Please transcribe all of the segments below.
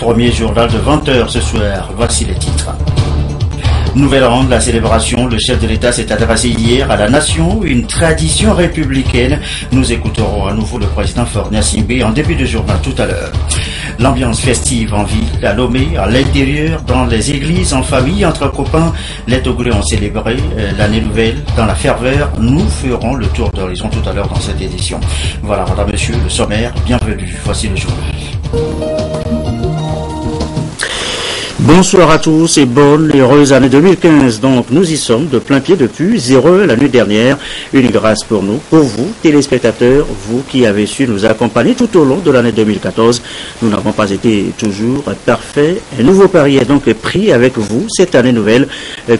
premier journal de 20 h ce soir. Voici les titres. Nouvel an de la célébration, le chef de l'État s'est adressé hier à la nation, une tradition républicaine. Nous écouterons à nouveau le président Faure Gnassingbé en début de journal tout à l'heure. L'ambiance festive en ville, à Lomé, à l'intérieur, dans les églises, en famille, entre copains. Les Togolais ont célébré l'année nouvelle dans la ferveur. Nous ferons le tour d'horizon tout à l'heure dans cette édition. Voilà, madame, monsieur, le sommaire, bienvenue. Voici le journal. Bonsoir à tous et bonne et heureuse année 2015. Donc nous y sommes de plein pied depuis 0 l'année dernière. Une grâce pour nous, pour vous, téléspectateurs, vous qui avez su nous accompagner tout au long de l'année 2014. Nous n'avons pas été toujours parfaits. Un nouveau pari est donc pris avec vous cette année nouvelle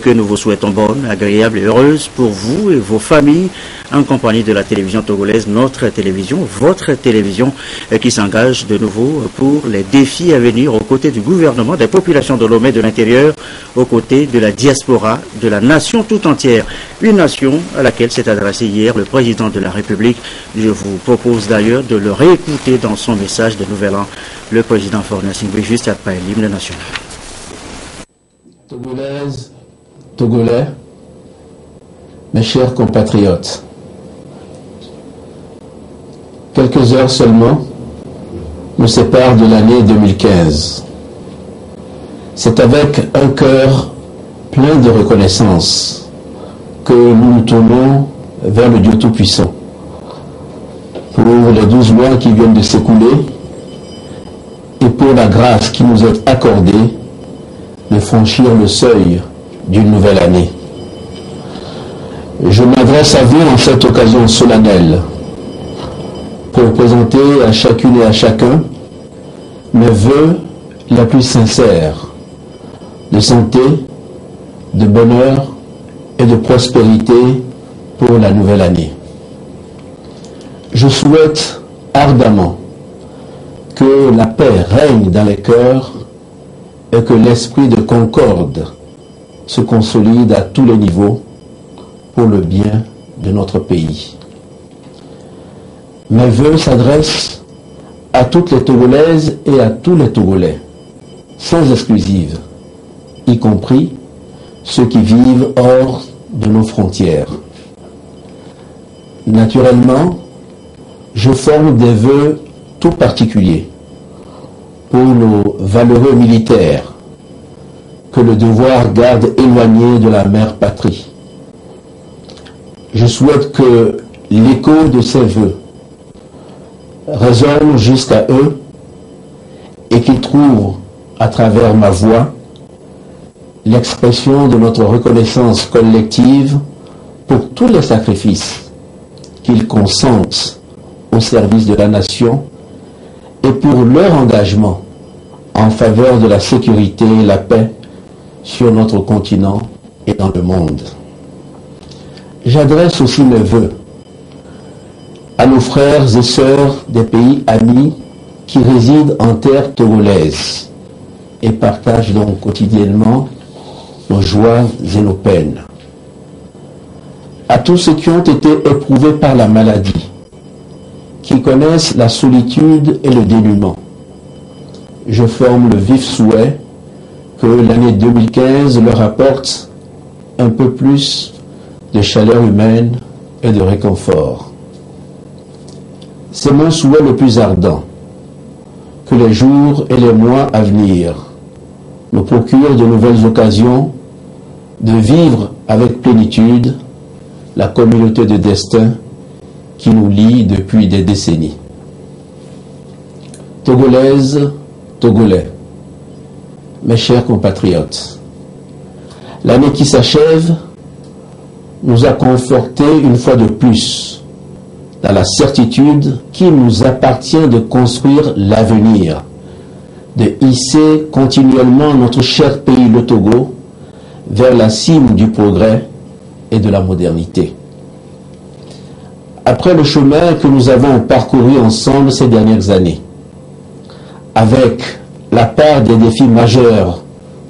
que nous vous souhaitons bonne, agréable et heureuse pour vous et vos familles en compagnie de la télévision togolaise, notre télévision, votre télévision qui s'engage de nouveau pour les défis à venir aux côtés du gouvernement, des populations de Lomé de l'intérieur, aux côtés de la diaspora, de la nation tout entière. Une nation à laquelle s'est adressé hier le président de la République. Je vous propose d'ailleurs de le réécouter dans son message de Nouvel An, le président Faure Gnassingbé, juste après l'hymne national. Togolaises, Togolais, mes chers compatriotes, quelques heures seulement nous séparent de l'année 2015. C'est avec un cœur plein de reconnaissance que nous nous tournons vers le Dieu Tout-Puissant pour les 12 mois qui viennent de s'écouler et pour la grâce qui nous est accordée de franchir le seuil d'une nouvelle année. Je m'adresse à vous en cette occasion solennelle pour présenter à chacune et à chacun mes vœux les plus sincères de santé, de bonheur et de prospérité pour la nouvelle année. Je souhaite ardemment que la paix règne dans les cœurs et que l'esprit de concorde se consolide à tous les niveaux pour le bien de notre pays. Mes vœux s'adressent à toutes les Togolaises et à tous les Togolais, sans exclusive, y compris ceux qui vivent hors de nos frontières. Naturellement, je forme des vœux tout particuliers pour nos valeureux militaires que le devoir garde éloignés de la mère patrie. Je souhaite que l'écho de ces vœux résonne jusqu'à eux et qu'ils trouvent à travers ma voix l'expression de notre reconnaissance collective pour tous les sacrifices qu'ils consentent au service de la nation et pour leur engagement en faveur de la sécurité et la paix sur notre continent et dans le monde. J'adresse aussi mes vœux à nos frères et sœurs des pays amis qui résident en terre togolaise et partagent donc quotidiennement nos joies et nos peines. À tous ceux qui ont été éprouvés par la maladie, qui connaissent la solitude et le dénuement, je forme le vif souhait que l'année 2015 leur apporte un peu plus de chaleur humaine et de réconfort. C'est mon souhait le plus ardent, que les jours et les mois à venir nous procurent de nouvelles occasions de vivre avec plénitude la communauté de destin qui nous lie depuis des décennies. Togolaises, Togolais, mes chers compatriotes, l'année qui s'achève nous a confortés une fois de plus dans la certitude qu'il nous appartient de construire l'avenir, de hisser continuellement notre cher pays, le Togo, vers la cime du progrès et de la modernité. Après le chemin que nous avons parcouru ensemble ces dernières années, avec la part des défis majeurs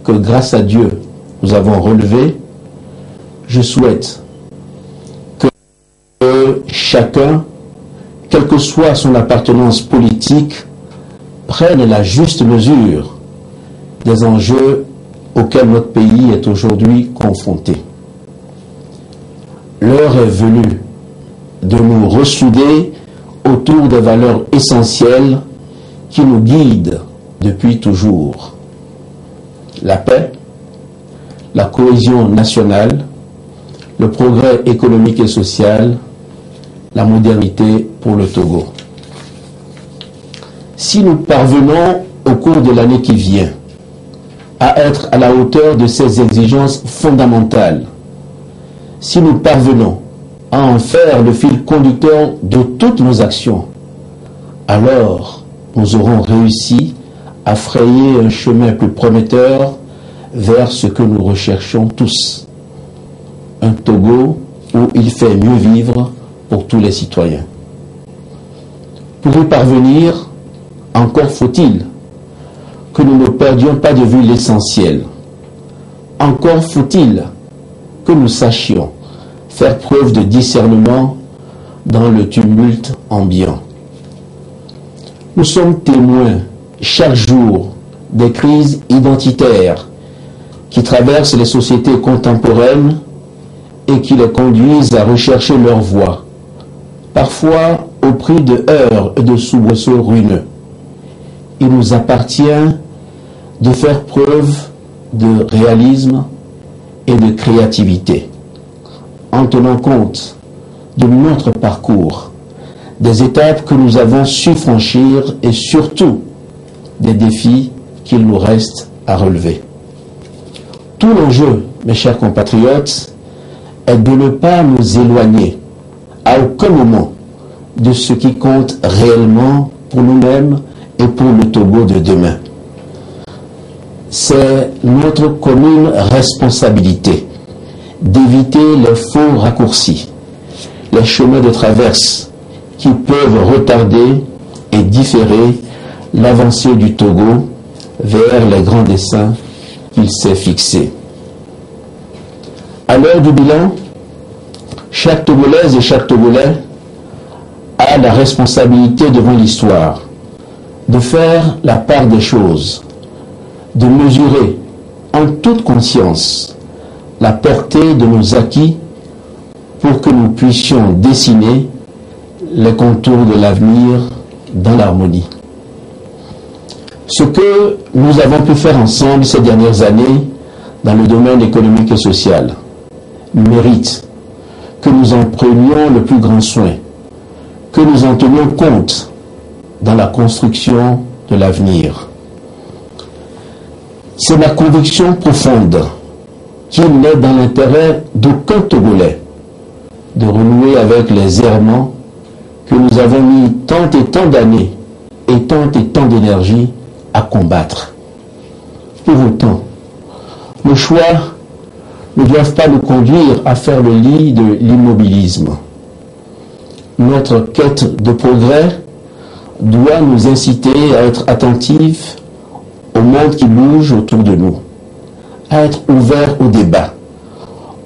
que, grâce à Dieu, nous avons relevés, je souhaite que chacun, quelle que soit son appartenance politique, prenne la juste mesure des enjeux auxquels notre pays est aujourd'hui confronté. L'heure est venue de nous ressouder autour des valeurs essentielles qui nous guident depuis toujours. La paix, la cohésion nationale, le progrès économique et social, la modernité pour le Togo. Si nous parvenons au cours de l'année qui vient à être à la hauteur de ces exigences fondamentales, si nous parvenons à en faire le fil conducteur de toutes nos actions, alors nous aurons réussi à frayer un chemin plus prometteur vers ce que nous recherchons tous. Un Togo où il fait mieux vivre pour tous les citoyens. Pour y parvenir, encore faut-il que nous ne perdions pas de vue l'essentiel. Encore faut-il que nous sachions faire preuve de discernement dans le tumulte ambiant. Nous sommes témoins chaque jour des crises identitaires qui traversent les sociétés contemporaines et qui les conduisent à rechercher leur voie, parfois au prix de heurts et de soubresauts ruineux. Il nous appartient de faire preuve de réalisme et de créativité, en tenant compte de notre parcours, des étapes que nous avons su franchir et surtout des défis qu'il nous reste à relever. Tout l'enjeu, mes chers compatriotes, est de ne pas nous éloigner à aucun moment de ce qui compte réellement pour nous-mêmes et pour le Togo de demain. C'est notre commune responsabilité d'éviter les faux raccourcis, les chemins de traverse qui peuvent retarder et différer l'avancée du Togo vers les grands desseins qu'il s'est fixés. À l'heure du bilan, chaque Togolaise et chaque Togolais a la responsabilité devant l'histoire de faire la part des choses, de mesurer en toute conscience la portée de nos acquis pour que nous puissions dessiner les contours de l'avenir dans l'harmonie. Ce que nous avons pu faire ensemble ces dernières années dans le domaine économique et social mérite que nous en prenions le plus grand soin, que nous en tenions compte dans la construction de l'avenir. C'est ma conviction profonde qu'il n'est dans l'intérêt d'aucun Togolais de renouer avec les errements que nous avons mis tant et tant d'années et tant d'énergie à combattre. Pour autant, nos choix ne doivent pas nous conduire à faire le lit de l'immobilisme. Notre quête de progrès doit nous inciter à être attentifs au monde qui bouge autour de nous, à être ouverts au débat,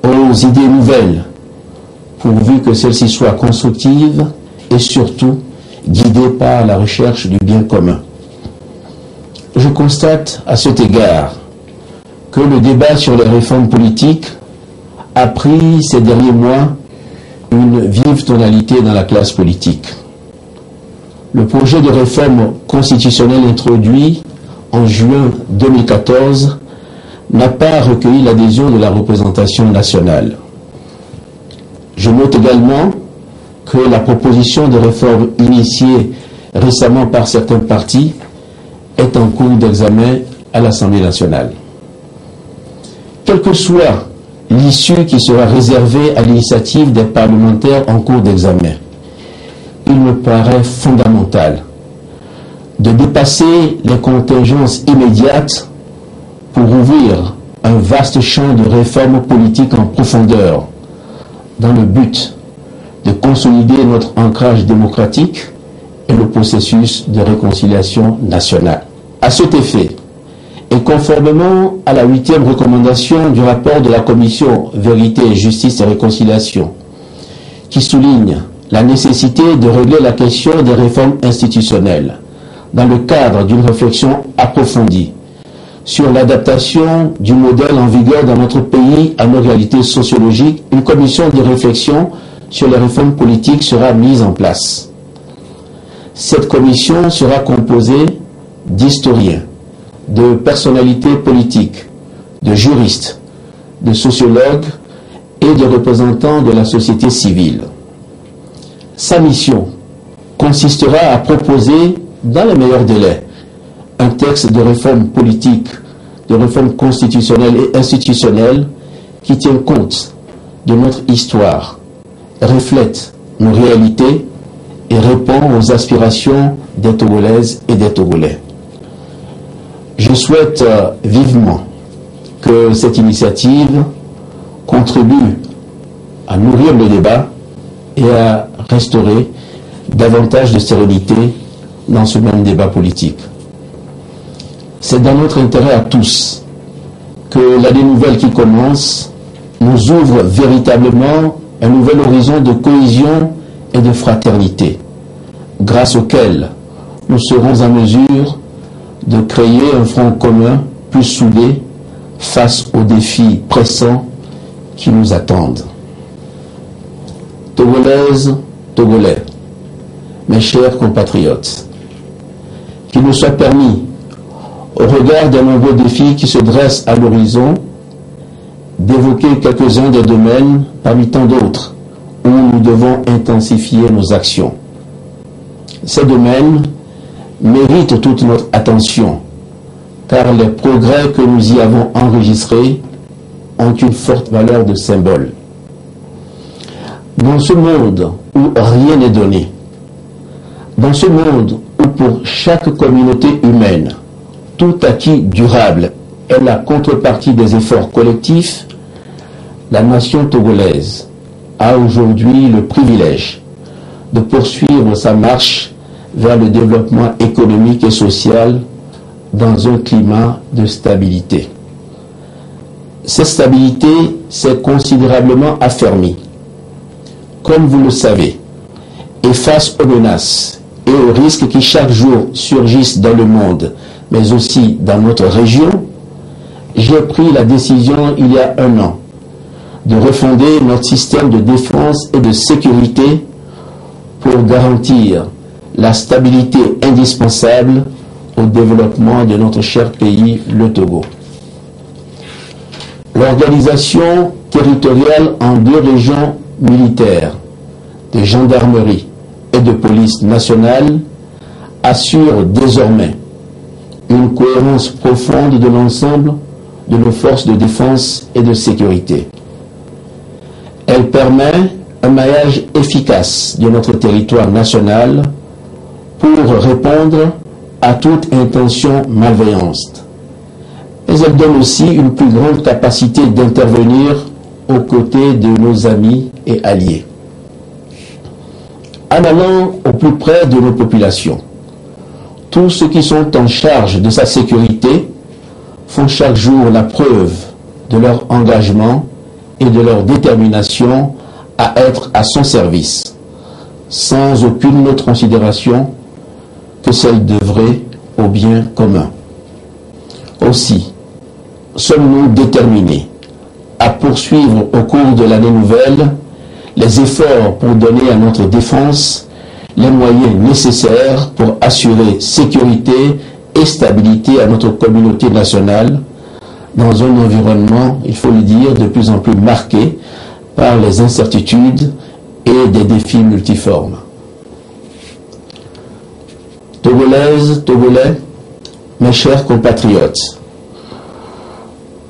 aux idées nouvelles, pourvu que celles-ci soient constructives et surtout guidées par la recherche du bien commun. Je constate à cet égard que le débat sur les réformes politiques a pris ces derniers mois une vive tonalité dans la classe politique. Le projet de réforme constitutionnelle introduit en juin 2014 n'a pas recueilli l'adhésion de la représentation nationale. Je note également que la proposition de réforme initiée récemment par certains partis est en cours d'examen à l'Assemblée nationale. Quelle que soit l'issue qui sera réservée à l'initiative des parlementaires en cours d'examen, il me paraît fondamental de dépasser les contingences immédiates pour ouvrir un vaste champ de réformes politiques en profondeur dans le but de consolider notre ancrage démocratique et le processus de réconciliation nationale. À cet effet, et conformément à la 8e recommandation du rapport de la Commission Vérité, Justice et Réconciliation, qui souligne la nécessité de régler la question des réformes institutionnelles dans le cadre d'une réflexion approfondie sur l'adaptation du modèle en vigueur dans notre pays à nos réalités sociologiques, une commission de réflexion sur les réformes politiques sera mise en place. Cette commission sera composée d'historiens, de personnalités politiques, de juristes, de sociologues et de représentants de la société civile. Sa mission consistera à proposer, dans les meilleurs délais, un texte de réforme politique, de réforme constitutionnelle et institutionnelle qui tient compte de notre histoire, reflète nos réalités et répond aux aspirations des Togolaises et des Togolais. Je souhaite vivement que cette initiative contribue à nourrir le débat et à restaurer davantage de sérénité dans ce même débat politique. C'est dans notre intérêt à tous que l'année nouvelle qui commence nous ouvre véritablement un nouvel horizon de cohésion et de fraternité, grâce auquel nous serons en mesure de créer un front commun plus soudé face aux défis pressants qui nous attendent. Togolaises, Togolais, mes chers compatriotes, qu'il nous soit permis, au regard des nombreux défis qui se dressent à l'horizon, d'évoquer quelques-uns des domaines parmi tant d'autres où nous devons intensifier nos actions. Ces domaines méritent toute notre attention, car les progrès que nous y avons enregistrés ont une forte valeur de symbole. Dans ce monde où rien n'est donné, dans ce monde où pour chaque communauté humaine, tout acquis durable est la contrepartie des efforts collectifs, la nation togolaise a aujourd'hui le privilège de poursuivre sa marche vers le développement économique et social dans un climat de stabilité. Cette stabilité s'est considérablement affermie. Comme vous le savez, et face aux menaces et aux risques qui chaque jour surgissent dans le monde, mais aussi dans notre région, j'ai pris la décision il y a 1 an de refonder notre système de défense et de sécurité pour garantir la stabilité indispensable au développement de notre cher pays, le Togo. L'organisation territoriale en 2 régions militaires, de gendarmerie et de police nationale, assure désormais une cohérence profonde de l'ensemble de nos forces de défense et de sécurité. Elle permet un maillage efficace de notre territoire national pour répondre à toute intention malveillante. Mais elle donne aussi une plus grande capacité d'intervenir aux côtés de nos amis et alliés. En allant au plus près de nos populations, tous ceux qui sont en charge de sa sécurité font chaque jour la preuve de leur engagement et de leur détermination à être à son service, sans aucune autre considération que celle d'œuvrer au bien commun. Aussi, sommes-nous déterminés à poursuivre au cours de l'année nouvelle les efforts pour donner à notre défense les moyens nécessaires pour assurer sécurité et stabilité à notre communauté nationale dans un environnement, il faut le dire, de plus en plus marqué par les incertitudes et des défis multiformes. Togolaises, Togolais, mes chers compatriotes,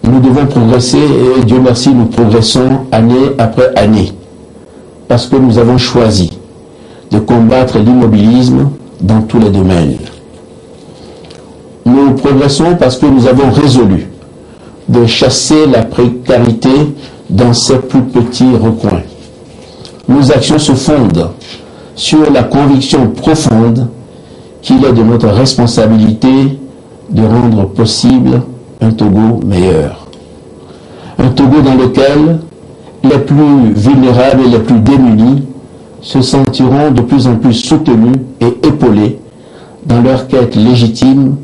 nous devons progresser et Dieu merci, nous progressons année après année parce que nous avons choisi de combattre l'immobilisme dans tous les domaines. Nous progressons parce que nous avons résolu de chasser la précarité dans ses plus petits recoins. Nos actions se fondent sur la conviction profonde qu'il est de notre responsabilité de rendre possible un Togo meilleur. Un Togo dans lequel les plus vulnérables et les plus démunis se sentiront de plus en plus soutenus et épaulés dans leur quête légitime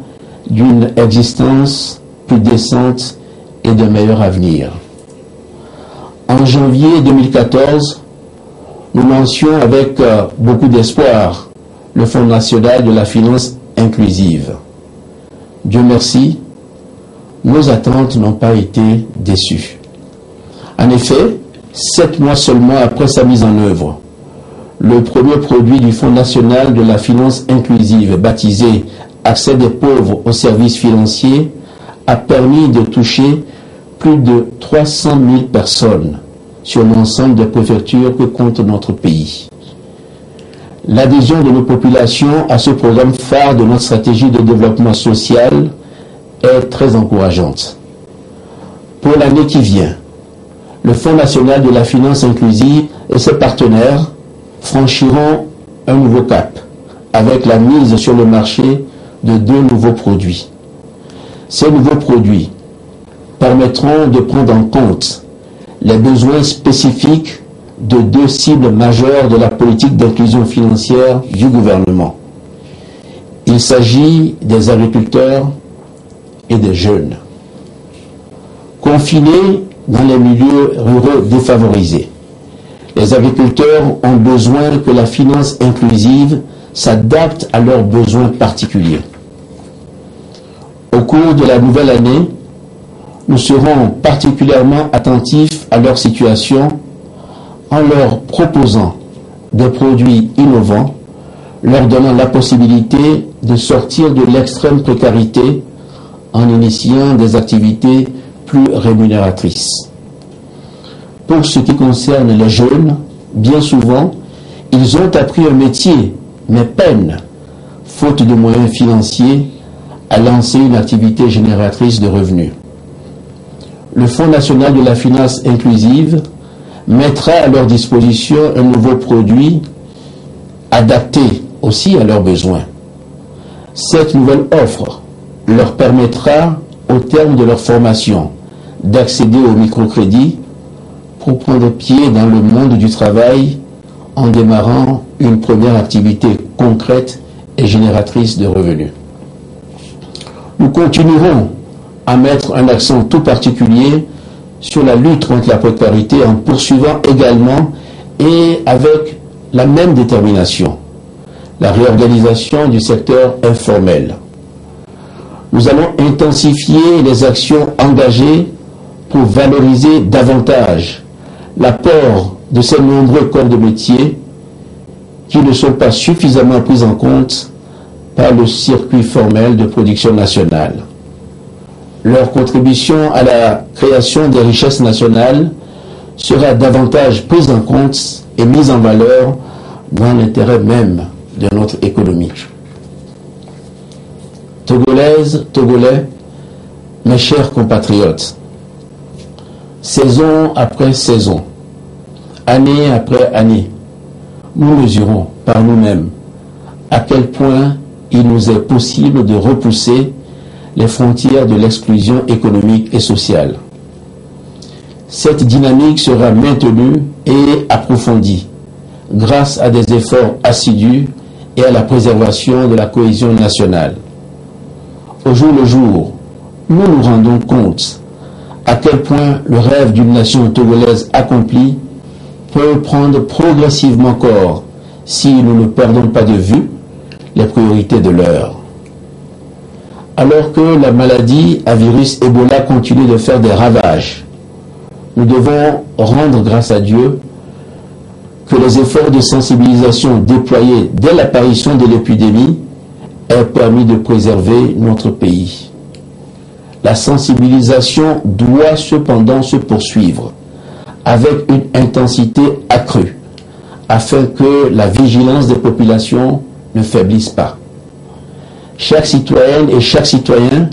d'une existence plus décente et d'un meilleur avenir. En janvier 2014, nous lancions avec beaucoup d'espoir le Fonds national de la finance inclusive. Dieu merci, nos attentes n'ont pas été déçues. En effet, 7 mois seulement après sa mise en œuvre, le premier produit du Fonds national de la finance inclusive, baptisé Accès des pauvres aux services financiers, a permis de toucher plus de 300 000 personnes sur l'ensemble des préfectures que compte notre pays. L'adhésion de nos populations à ce programme phare de notre stratégie de développement social est très encourageante. Pour l'année qui vient, le Fonds national de la finance inclusive et ses partenaires franchiront un nouveau cap avec la mise sur le marché de 2 nouveaux produits. Ces nouveaux produits permettront de prendre en compte les besoins spécifiques de 2 cibles majeures de la politique d'inclusion financière du gouvernement. Il s'agit des agriculteurs et des jeunes. Confinés dans les milieux ruraux défavorisés, les agriculteurs ont besoin que la finance inclusive s'adapte à leurs besoins particuliers. Au cours de la nouvelle année, nous serons particulièrement attentifs à leur situation en leur proposant des produits innovants, leur donnant la possibilité de sortir de l'extrême précarité en initiant des activités plus rémunératrices. Pour ce qui concerne les jeunes, bien souvent, ils ont appris un métier, mais peinent, faute de moyens financiers, à lancer une activité génératrice de revenus. Le Fonds national de la finance inclusive mettra à leur disposition un nouveau produit adapté aussi à leurs besoins. Cette nouvelle offre leur permettra, au terme de leur formation, d'accéder au microcrédit pour prendre pied dans le monde du travail en démarrant une première activité concrète et génératrice de revenus. Nous continuerons à mettre un accent tout particulier sur la lutte contre la précarité en poursuivant également et avec la même détermination la réorganisation du secteur informel. Nous allons intensifier les actions engagées pour valoriser davantage l'apport de ces nombreux corps de métier qui ne sont pas suffisamment pris en compte par le circuit formel de production nationale. Leur contribution à la création des richesses nationales sera davantage prise en compte et mise en valeur dans l'intérêt même de notre économie. Togolaises, Togolais, mes chers compatriotes, saison après saison, année après année, nous mesurons par nous-mêmes à quel point il nous est possible de repousser les frontières de l'exclusion économique et sociale. Cette dynamique sera maintenue et approfondie grâce à des efforts assidus et à la préservation de la cohésion nationale. Au jour le jour, nous nous rendons compte à quel point le rêve d'une nation togolaise accomplie peut prendre progressivement corps si nous ne perdons pas de vue les priorités de l'heure. Alors que la maladie à virus Ebola continue de faire des ravages, nous devons rendre grâce à Dieu que les efforts de sensibilisation déployés dès l'apparition de l'épidémie aient permis de préserver notre pays. La sensibilisation doit cependant se poursuivre avec une intensité accrue afin que la vigilance des populations ne faiblisse pas. Chaque citoyenne et chaque citoyen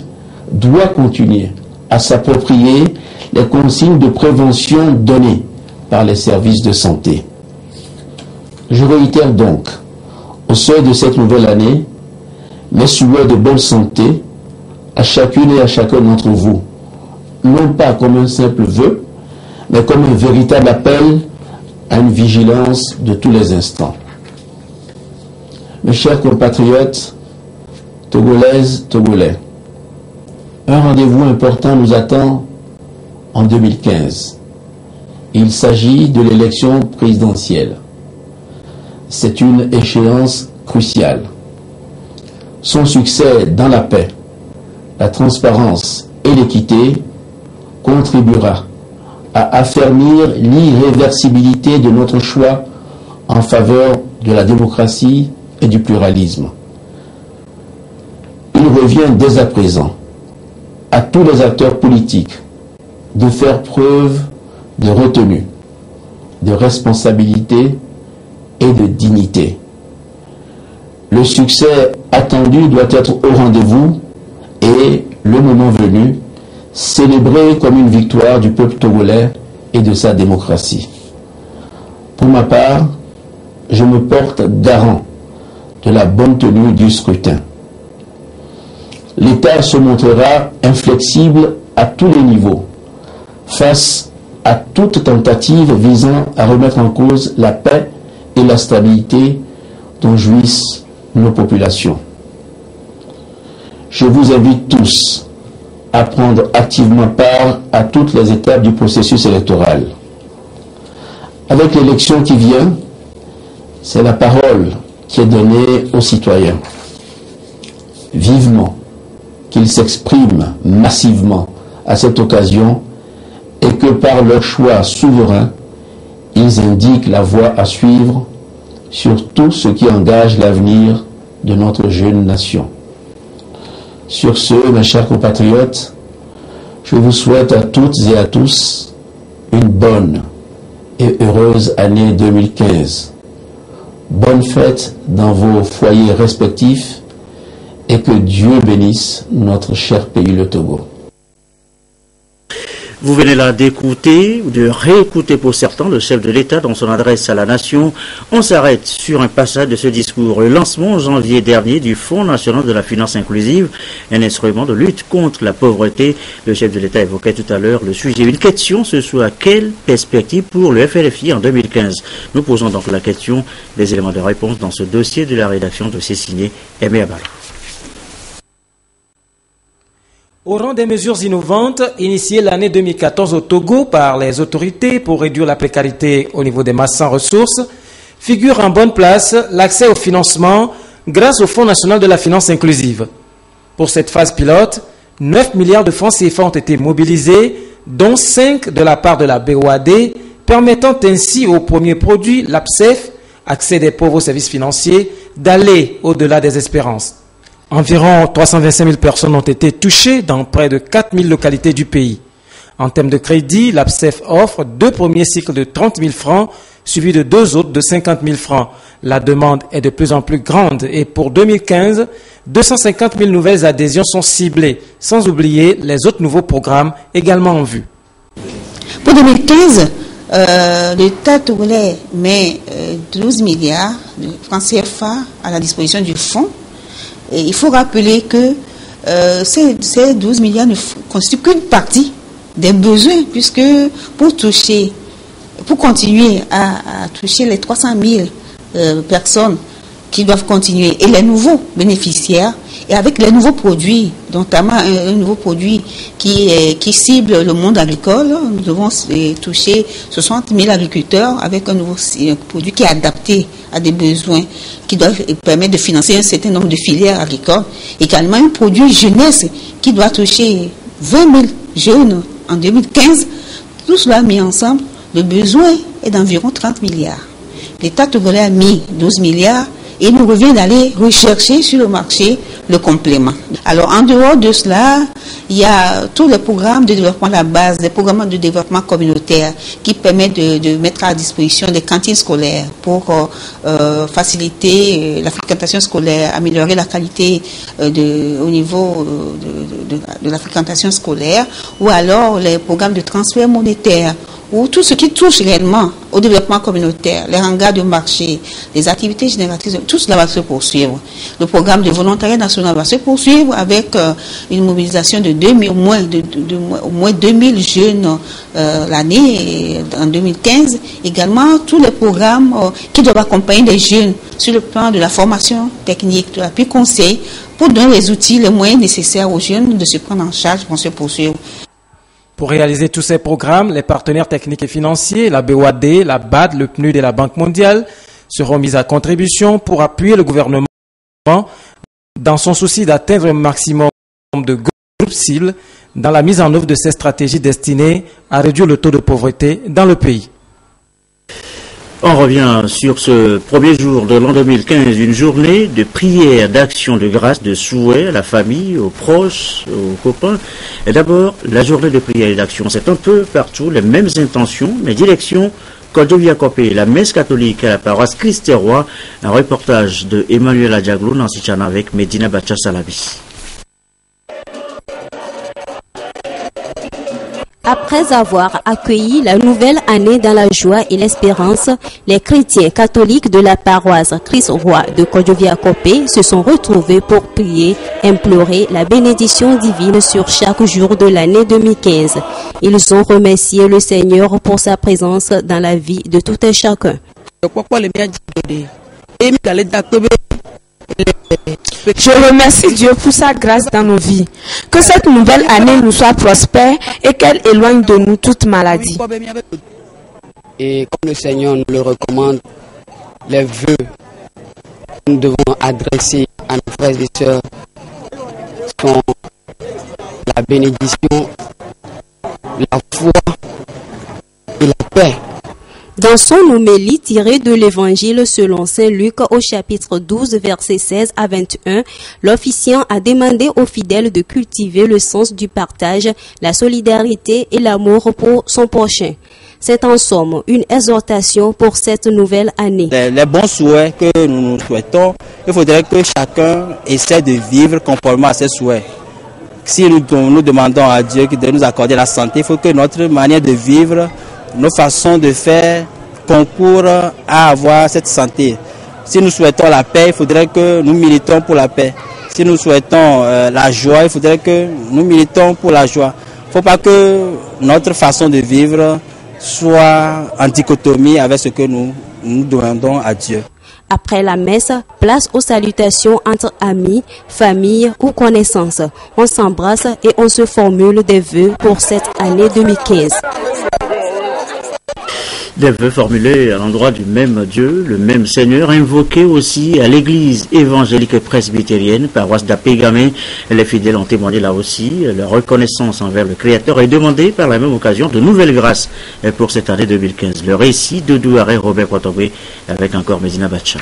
doit continuer à s'approprier les consignes de prévention données par les services de santé. Je réitère donc, au seuil de cette nouvelle année, mes souhaits de bonne santé à chacune et à chacun d'entre vous, non pas comme un simple vœu, mais comme un véritable appel à une vigilance de tous les instants. Mes chers compatriotes, Togolaises, Togolais, Un rendez-vous important nous attend en 2015. Il s'agit de l'élection présidentielle. C'est une échéance cruciale. Son succès dans la paix, la transparence et l'équité contribuera à affermir l'irréversibilité de notre choix en faveur de la démocratie et du pluralisme. Il revient dès à présent à tous les acteurs politiques de faire preuve de retenue, de responsabilité et de dignité. Le succès attendu doit être au rendez-vous et, le moment venu, célébré comme une victoire du peuple togolais et de sa démocratie. Pour ma part, je me porte garant de la bonne tenue du scrutin. L'État se montrera inflexible à tous les niveaux face à toute tentative visant à remettre en cause la paix et la stabilité dont jouissent nos populations. Je vous invite tous à prendre activement part à toutes les étapes du processus électoral. Avec l'élection qui vient, c'est la parole qui est donnée aux citoyens. Vivement qu'ils s'expriment massivement à cette occasion et que par leur choix souverain, ils indiquent la voie à suivre sur tout ce qui engage l'avenir de notre jeune nation. Sur ce, mes chers compatriotes, je vous souhaite à toutes et à tous une bonne et heureuse année 2015. Bonne fête dans vos foyers respectifs et que Dieu bénisse notre cher pays, le Togo. Vous venez là d'écouter ou de réécouter pour certains le chef de l'État dans son adresse à la nation. On s'arrête sur un passage de ce discours. Le lancement en janvier dernier du Fonds national de la finance inclusive, un instrument de lutte contre la pauvreté. Le chef de l'État évoquait tout à l'heure le sujet. Une question ce soir, quelle perspective pour le FLFI en 2015? Nous posons donc la question, des éléments de réponse dans ce dossier de la rédaction de signé Aimé Abala. Au rang des mesures innovantes initiées l'année 2014 au Togo par les autorités pour réduire la précarité au niveau des masses sans ressources, figure en bonne place l'accès au financement grâce au Fonds national de la finance inclusive. Pour cette phase pilote, 9 milliards de francs CFA ont été mobilisés, dont 5 de la part de la BOAD, permettant ainsi au premier produit, l'APSEF, accès des pauvres aux services financiers, d'aller au-delà des espérances. Environ 325 000 personnes ont été touchées dans près de 4 000 localités du pays. En termes de crédit, l'APSEF offre 2 premiers cycles de 30 000 francs, suivis de 2 autres de 50 000 francs. La demande est de plus en plus grande et pour 2015, 250 000 nouvelles adhésions sont ciblées, sans oublier les autres nouveaux programmes également en vue. Pour 2015, l'État togolais met 12 milliards de francs CFA à la disposition du fonds. Et il faut rappeler que ces 12 milliards ne constituent qu'une partie des besoins, puisque pour continuer à toucher les 300 000 personnes qui doivent continuer, et les nouveaux bénéficiaires, et avec les nouveaux produits, notamment un nouveau produit qui cible le monde agricole, nous devons toucher 60 000 agriculteurs avec un nouveau produit qui est adapté à des besoins qui doivent permettre de financer un certain nombre de filières agricoles. Également un produit jeunesse qui doit toucher 20 000 jeunes en 2015. Tout cela mis ensemble, le besoin est d'environ 30 milliards. L'État togolais a mis 12 milliards et il nous revient d'aller rechercher sur le marché le complément. Alors en dehors de cela, il y a tous les programmes de développement à la base, les programmes de développement communautaire qui permettent de mettre à disposition des cantines scolaires pour faciliter la fréquentation scolaire, améliorer la qualité au niveau de la fréquentation scolaire, ou alors les programmes de transfert monétaire, ou tout ce qui touche réellement au développement communautaire, les hangars de marché, les activités génératrices, tout cela va se poursuivre. Le programme de volontariat national va se poursuivre avec une mobilisation de au moins 2000 jeunes l'année en 2015. Également, tous les programmes qui doivent accompagner les jeunes sur le plan de la formation technique, de l'appui conseil, pour donner les outils, les moyens nécessaires aux jeunes de se prendre en charge pour se poursuivre. Pour réaliser tous ces programmes, les partenaires techniques et financiers, la BOAD, la BAD, le PNUD et la Banque mondiale seront mis à contribution pour appuyer le gouvernement dans son souci d'atteindre un maximum de groupes cibles dans la mise en œuvre de ces stratégies destinées à réduire le taux de pauvreté dans le pays. On revient sur ce premier jour de l'an 2015, une journée de prière, d'action, de grâce, de souhait à la famille, aux proches, aux copains. Et d'abord, la journée de prière et d'action, c'est un peu partout les mêmes intentions, mais direction Kodjo-Viakopé, la messe catholique à la paroisse Christ-Roi. Un reportage de Emmanuel Adjaglou, Nancy Chana avec Medina Bacha Salabi. Après avoir accueilli la nouvelle année dans la joie et l'espérance, les chrétiens catholiques de la paroisse Christ-Roi de Kodjo-Viakopé se sont retrouvés pour prier, implorer la bénédiction divine sur chaque jour de l'année 2015. Ils ont remercié le Seigneur pour sa présence dans la vie de tout un chacun. Je remercie Dieu pour sa grâce dans nos vies. Que cette nouvelle année nous soit prospère et qu'elle éloigne de nous toute maladie. Et comme le Seigneur nous le recommande, les vœux que nous devons adresser à nos frères et sœurs sont la bénédiction, la foi et la paix. Dans son homélie tirée de l'évangile selon saint Luc au chapitre 12 versets 16 à 21, l'officiant a demandé aux fidèles de cultiver le sens du partage, la solidarité et l'amour pour son prochain. C'est en somme une exhortation pour cette nouvelle année. Les bons souhaits que nous nous souhaitons, il faudrait que chacun essaie de vivre conformément à ses souhaits. Si nous demandons à Dieu de nous accorder la santé, il faut que notre manière de vivre, nos façons de faire concourent à avoir cette santé. Si nous souhaitons la paix, il faudrait que nous militons pour la paix. Si nous souhaitons la joie, il faudrait que nous militons pour la joie. Il ne faut pas que notre façon de vivre soit en dichotomie avec ce que nous demandons à Dieu. Après la messe, place aux salutations entre amis, famille ou connaissances. On s'embrasse et on se formule des vœux pour cette année 2015. Des vœux formulés à l'endroit du même Dieu, le même Seigneur, invoqués aussi à l'église évangélique presbytérienne, paroisse d'Apégamé. Les fidèles ont témoigné là aussi leur reconnaissance envers le Créateur et demandé par la même occasion de nouvelles grâces pour cette année 2015. Le récit de Douaré Robert Kwatogwe avec encore Medina Bacha.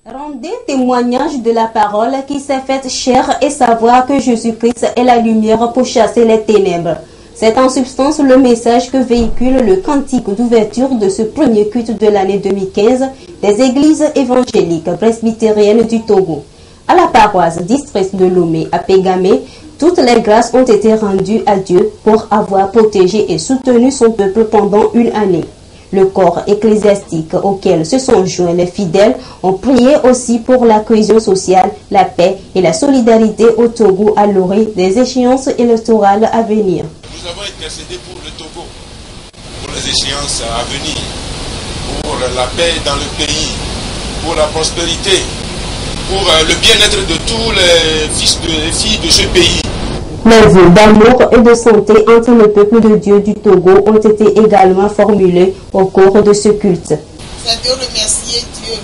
Rendez témoignage de la parole qui s'est faite chair et savoir que Jésus-Christ est la lumière pour chasser les ténèbres. C'est en substance le message que véhicule le cantique d'ouverture de ce premier culte de l'année 2015 des églises évangéliques presbytériennes du Togo. À la paroisse district de Lomé à Pégamé, toutes les grâces ont été rendues à Dieu pour avoir protégé et soutenu son peuple pendant une année. Le corps ecclésiastique auquel se sont joints les fidèles ont prié aussi pour la cohésion sociale, la paix et la solidarité au Togo à l'orée des échéances électorales à venir. Nous avons intercédé pour le Togo, pour les échéances à venir, pour la paix dans le pays, pour la prospérité, pour le bien-être de tous les fils et filles de ce pays. Les vœux d'amour et de santé entre le peuple de Dieu du Togo ont été également formulés au cours de ce culte. C'est de remercier Dieu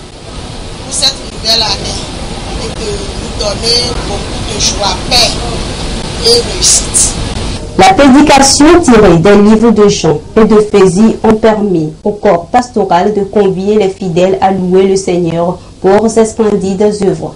pour cette nouvelle année et de nous donner beaucoup de joie, paix et réussite. La prédication tirée des livres de Jean et de Phésie ont permis au corps pastoral de convier les fidèles à louer le Seigneur pour ses splendides œuvres.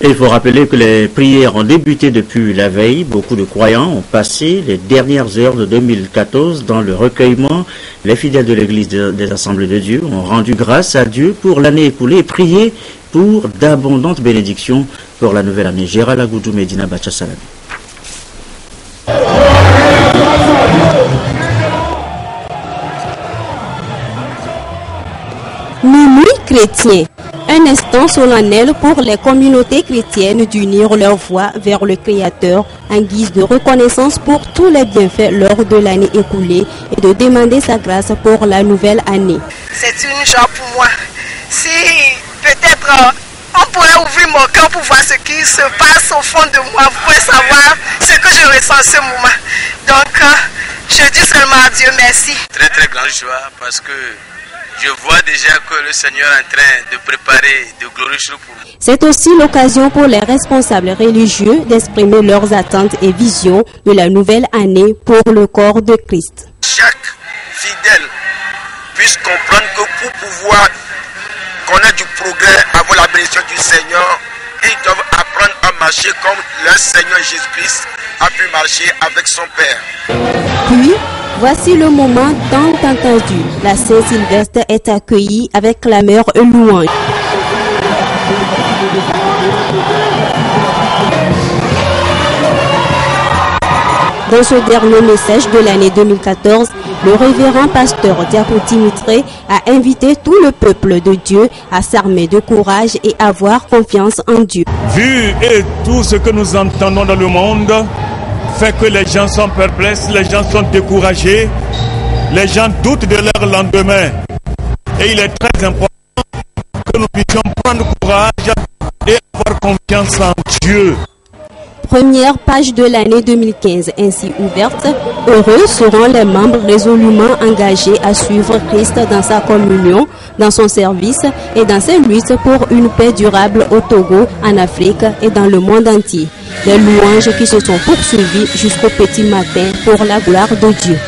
Et il faut rappeler que les prières ont débuté depuis la veille. Beaucoup de croyants ont passé les dernières heures de 2014 dans le recueillement. Les fidèles de l'Église des Assemblées de Dieu ont rendu grâce à Dieu pour l'année écoulée et prié pour d'abondantes bénédictions pour la nouvelle année. Gérald Agoudou, Medina Bacha Salami. Minuit chrétien, un un instant solennel pour les communautés chrétiennes d'unir leur voix vers le Créateur en guise de reconnaissance pour tous les bienfaits lors de l'année écoulée et de demander sa grâce pour la nouvelle année. C'est une joie pour moi. Si peut-être on pourrait ouvrir mon cœur pour voir ce qui se passe au fond de moi, vous pouvez savoir ce que je ressens en ce moment. Donc, je dis seulement à Dieu merci. Très très grande joie parce que je vois déjà que le Seigneur est en train de préparer de glorieux choses pour nous. C'est aussi l'occasion pour les responsables religieux d'exprimer leurs attentes et visions de la nouvelle année pour le corps de Christ. Chaque fidèle puisse comprendre que pour pouvoir connaître du progrès, avoir la bénédiction du Seigneur, ils doivent apprendre à marcher comme leur Seigneur Jésus-Christ a pu marcher avec son Père. Puis, voici le moment tant attendu. La Saint-Sylvestre est accueillie avec clameur et louange. Dans ce dernier message de l'année 2014, le révérend pasteur Diaco Dimitré a invité tout le peuple de Dieu à s'armer de courage et avoir confiance en Dieu. Vu et tout ce que nous entendons dans le monde fait que les gens sont perplexes, les gens sont découragés, les gens doutent de leur lendemain. Et il est très important que nous puissions prendre courage et avoir confiance en Dieu. Première page de l'année 2015 ainsi ouverte, heureux seront les membres résolument engagés à suivre Christ dans sa communion, dans son service et dans ses luttes pour une paix durable au Togo, en Afrique et dans le monde entier. Des louanges qui se sont poursuivies jusqu'au petit matin pour la gloire de Dieu.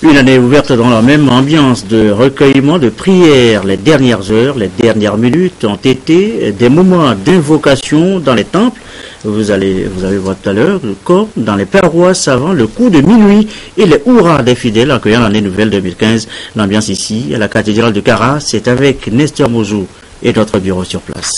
Une année ouverte dans la même ambiance de recueillement, de prières. Les dernières heures, les dernières minutes ont été des moments d'invocation dans les temples. Vous allez voir tout à l'heure, le corps dans les paroisses avant le coup de minuit et les hurrahs des fidèles accueillant l'année nouvelle 2015. L'ambiance ici, à la cathédrale de Kara, c'est avec Nestor Mozou et notre bureau sur place.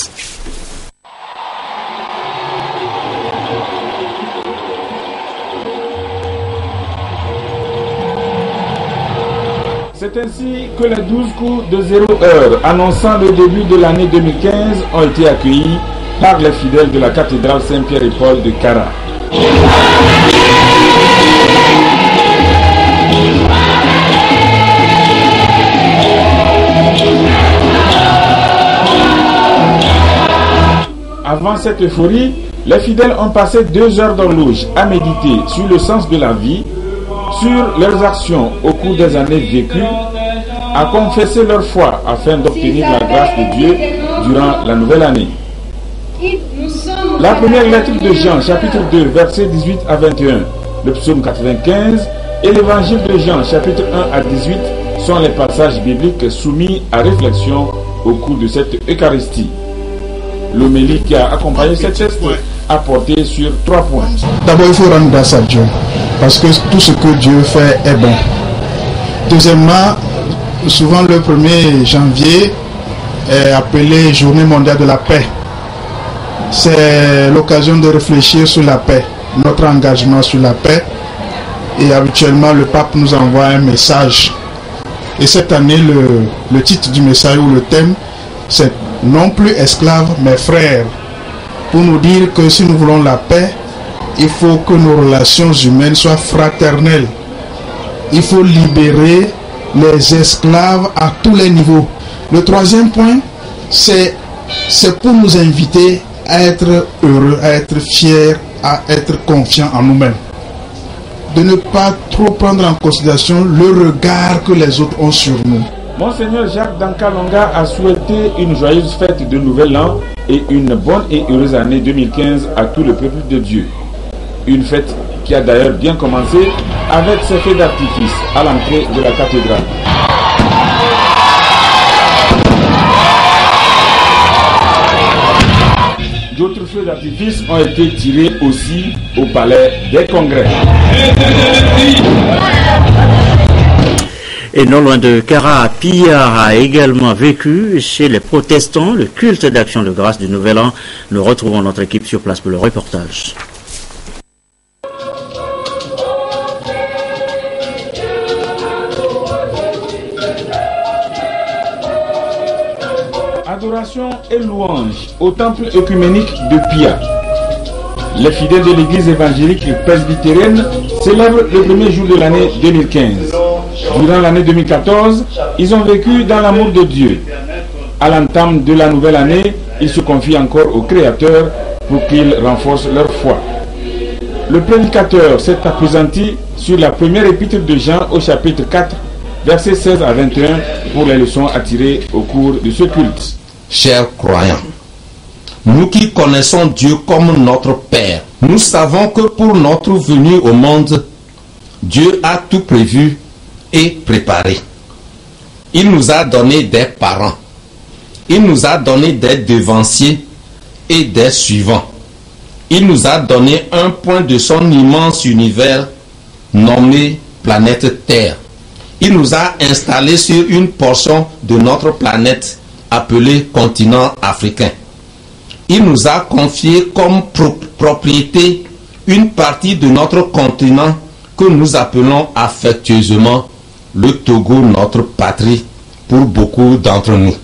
C'est ainsi que les 12 coups de 0 heure annonçant le début de l'année 2015 ont été accueillis par les fidèles de la cathédrale Saint-Pierre et Paul de Kara. Avant cette euphorie, les fidèles ont passé 2 heures d'horloge à méditer sur le sens de la vie, sur leurs actions au cours des années vécues, à confesser leur foi afin d'obtenir la grâce de Dieu durant la nouvelle année. La première lettre de Jean, chapitre 2, versets 18 à 21, le psaume 95 et l'évangile de Jean, chapitre 1 à 18 sont les passages bibliques soumis à réflexion au cours de cette Eucharistie. L'homélie qui a accompagné cette texte a porté sur 3 points. D'abord, il faut rendre grâce à Dieu, parce que tout ce que Dieu fait est bon. Deuxièmement, souvent le 1er janvier est appelé Journée mondiale de la paix. C'est l'occasion de réfléchir sur la paix, notre engagement sur la paix. Et habituellement, le pape nous envoie un message. Et cette année, le titre du message ou le thème, c'est « Non plus esclaves, mais frères ». Pour nous dire que si nous voulons la paix, il faut que nos relations humaines soient fraternelles. Il faut libérer les esclaves à tous les niveaux. Le 3e point, c'est pour nous inviter à être heureux, à être fiers, à être confiants en nous-mêmes. De ne pas trop prendre en considération le regard que les autres ont sur nous. Monseigneur Jacques Dankalonga a souhaité une joyeuse fête de Nouvel An et une bonne et heureuse année 2015 à tout le peuple de Dieu. Une fête qui a d'ailleurs bien commencé avec ses feux d'artifice à l'entrée de la cathédrale. D'autres feux d'artifice ont été tirés aussi au palais des congrès. Et non loin de Kara, Pillard a également vécu chez les protestants le culte d'action de grâce du Nouvel An. Nous retrouvons notre équipe sur place pour le reportage. Adoration et louange au temple œcuménique de Pia. Les fidèles de l'église évangélique presbytérienne célèbrent le premier jour de l'année 2015. Durant l'année 2014, ils ont vécu dans l'amour de Dieu. À l'entame de la nouvelle année, ils se confient encore au Créateur pour qu'il renforce leur foi. Le prédicateur s'est appesanti sur la première épître de Jean au chapitre 4, versets 16 à 21 pour les leçons à tirer au cours de ce culte. Chers croyants, nous qui connaissons Dieu comme notre Père, nous savons que pour notre venue au monde, Dieu a tout prévu et préparé. Il nous a donné des parents. Il nous a donné des devanciers et des suivants. Il nous a donné un point de son immense univers nommé planète Terre. Il nous a installés sur une portion de notre planète appelée continent africain. Il nous a confié comme propriété une partie de notre continent que nous appelons affectueusement le Togo, notre patrie, pour beaucoup d'entre nous.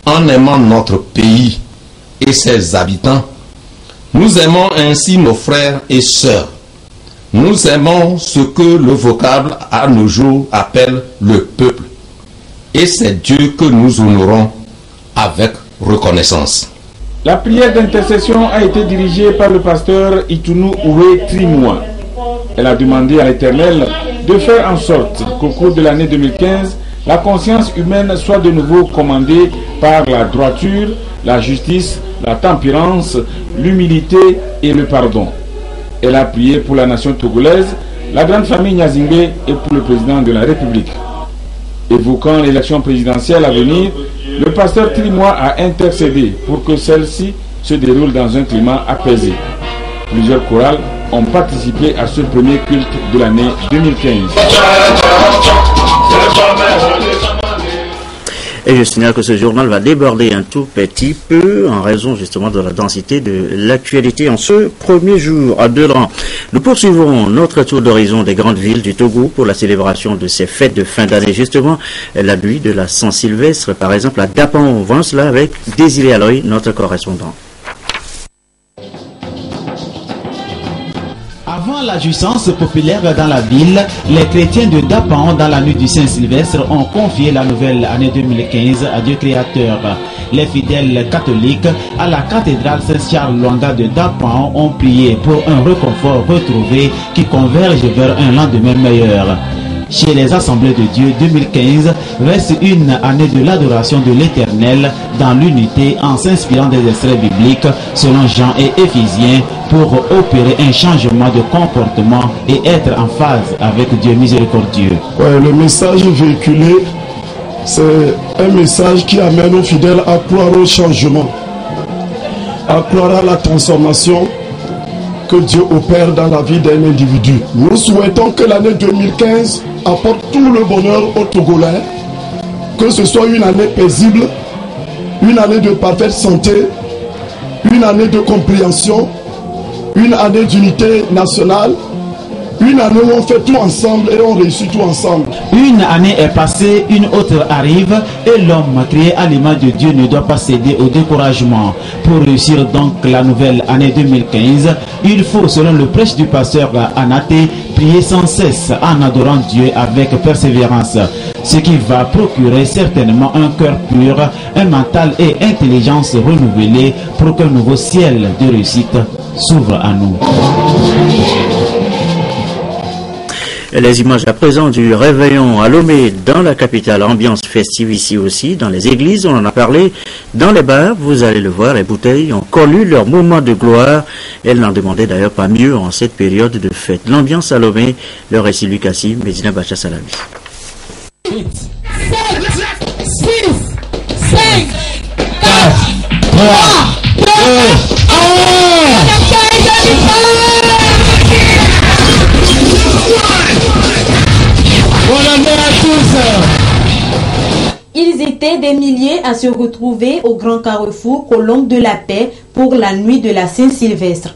En aimant notre pays et ses habitants, nous aimons ainsi nos frères et sœurs. Nous aimons ce que le vocable à nos jours appelle le peuple. Et c'est Dieu que nous honorons avec reconnaissance. La prière d'intercession a été dirigée par le pasteur Itunu Oué Trimouan. Elle a demandé à l'Éternel de faire en sorte qu'au cours de l'année 2015, la conscience humaine soit de nouveau commandée par la droiture, la justice, la tempérance, l'humilité et le pardon. Elle a prié pour la nation togolaise, la grande famille Nyazingbe et pour le président de la République. Évoquant l'élection présidentielle à venir, le pasteur Trimois a intercédé pour que celle-ci se déroule dans un climat apaisé. Plusieurs chorales ont participé à ce premier culte de l'année 2015. Et je signale que ce journal va déborder un tout petit peu en raison justement de la densité de l'actualité en ce premier jour à Delan. Nous poursuivons notre tour d'horizon des grandes villes du Togo pour la célébration de ces fêtes de fin d'année. Justement, la nuit de la Saint-Sylvestre, par exemple, à Dapan. On voit cela avec Désiré Aloy, notre correspondant. Avant la jouissance populaire dans la ville, les chrétiens de Dapan, dans la nuit du Saint-Sylvestre, ont confié la nouvelle année 2015 à Dieu créateur. Les fidèles catholiques à la cathédrale Saint-Charles-Lwanga de Dapan ont prié pour un réconfort retrouvé qui converge vers un lendemain meilleur. Chez les Assemblées de Dieu 2015 reste une année de l'adoration de l'Éternel dans l'unité en s'inspirant des extraits bibliques selon Jean et Éphésiens pour opérer un changement de comportement et être en phase avec Dieu miséricordieux. Ouais, le message véhiculé, c'est un message qui amène aux fidèles à croire au changement, à croire à la transformation que Dieu opère dans la vie d'un individu. Nous souhaitons que l'année 2015 apporte tout le bonheur aux Togolais, que ce soit une année paisible, une année de parfaite santé, une année de compréhension, une année d'unité nationale, une année où on fait tout ensemble et on réussit tout ensemble. Une année est passée, une autre arrive et l'homme créé à l'image de Dieu ne doit pas céder au découragement. Pour réussir donc la nouvelle année 2015, il faut, selon le prêche du pasteur Anaté, prier sans cesse en adorant Dieu avec persévérance. Ce qui va procurer certainement un cœur pur, un mental et intelligence renouvelée pour qu'un nouveau ciel de réussite s'ouvre à nous. Les images à présent du réveillon à Lomé dans la capitale, ambiance festive ici aussi, dans les églises, on en a parlé, dans les bars, vous allez le voir, les bouteilles ont connu leur moment de gloire. Elles n'en demandaient d'ailleurs pas mieux en cette période de fête. L'ambiance à Lomé, le récit Lucassi, Medina Bacha Salami. 8, 7, 6, 5, 4, 3, 2, 1. Ils étaient des milliers à se retrouver au grand carrefour Colombe de la Paix pour la nuit de la Saint-Sylvestre.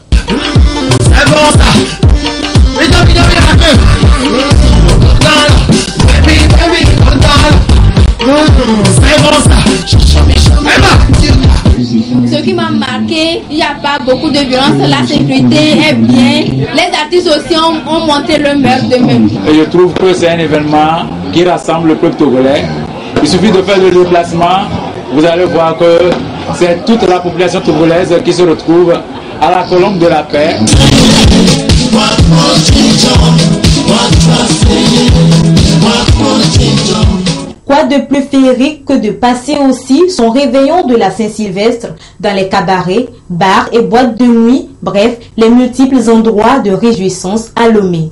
il n'y a pas beaucoup de violence, la sécurité est bien. Les artistes aussi ont monté le meurtre d'eux-mêmes. Et je trouve que c'est un événement qui rassemble le peuple togolais. Il suffit de faire le déplacement, vous allez voir que c'est toute la population togolaise qui se retrouve à la colombe de la paix. Quoi de plus féerique que de passer aussi son réveillon de la Saint-Sylvestre dans les cabarets, bars et boîtes de nuit, bref, les multiples endroits de réjouissance à Lomé.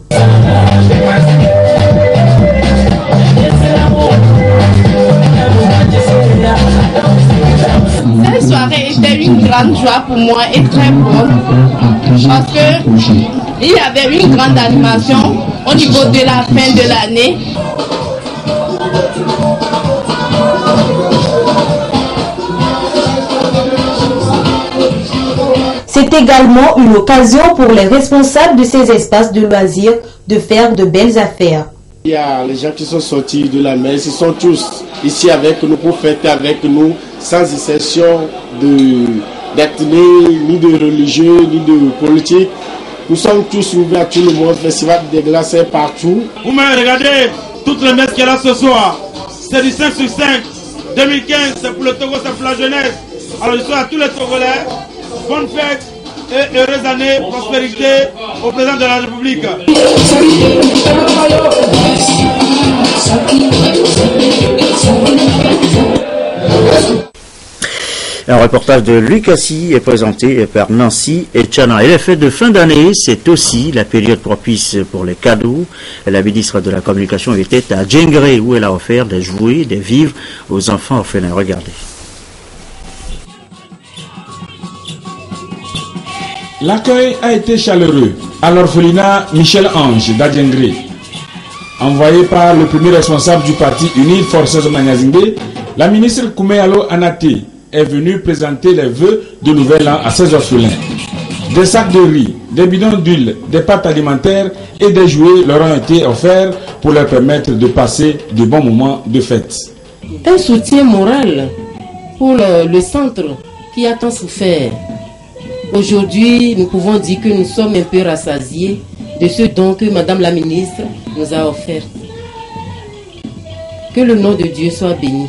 Cette soirée était une grande joie pour moi et très bonne parce que il y avait une grande animation au niveau de la fin de l'année. C'est également une occasion pour les responsables de ces espaces de loisirs de faire de belles affaires. Il y a les gens qui sont sortis de la messe, ils sont tous ici avec nous pour fêter avec nous sans exception d'ethnie, ni de religieux, ni de politique. Nous sommes tous ouverts à tout le monde, festival des glaces est partout. Vous m'avez regardé toutes les messes qu'il y a là ce soir. C'est du 5 sur 5. 2015, c'est pour le Togo, c'est pour la jeunesse. Alors je souhaite à tous les Togolais, bonne fête et heureuse année, prospérité au président de la République. Un reportage de Lucassi est présenté par Nancy et Tchana. Et les fêtes de fin d'année, c'est aussi la période propice pour les cadeaux. La ministre de la Communication était à Djengré où elle a offert des jouets, des vivres aux enfants orphelins. Regardez. L'accueil a été chaleureux à l'orphelinat Michel Ange d'Adjengré. Envoyé par le premier responsable du parti Unir Forces Maniazingbe, la ministre Kouméalo Anaté est venue présenter les vœux de nouvel an à ses orphelins. Des sacs de riz, des bidons d'huile, des pâtes alimentaires et des jouets leur ont été offerts pour leur permettre de passer de bons moments de fête. Un soutien moral pour le centre qui a tant souffert. Aujourd'hui, nous pouvons dire que nous sommes un peu rassasiés de ce don que Madame la ministre nous a offert. Que le nom de Dieu soit béni.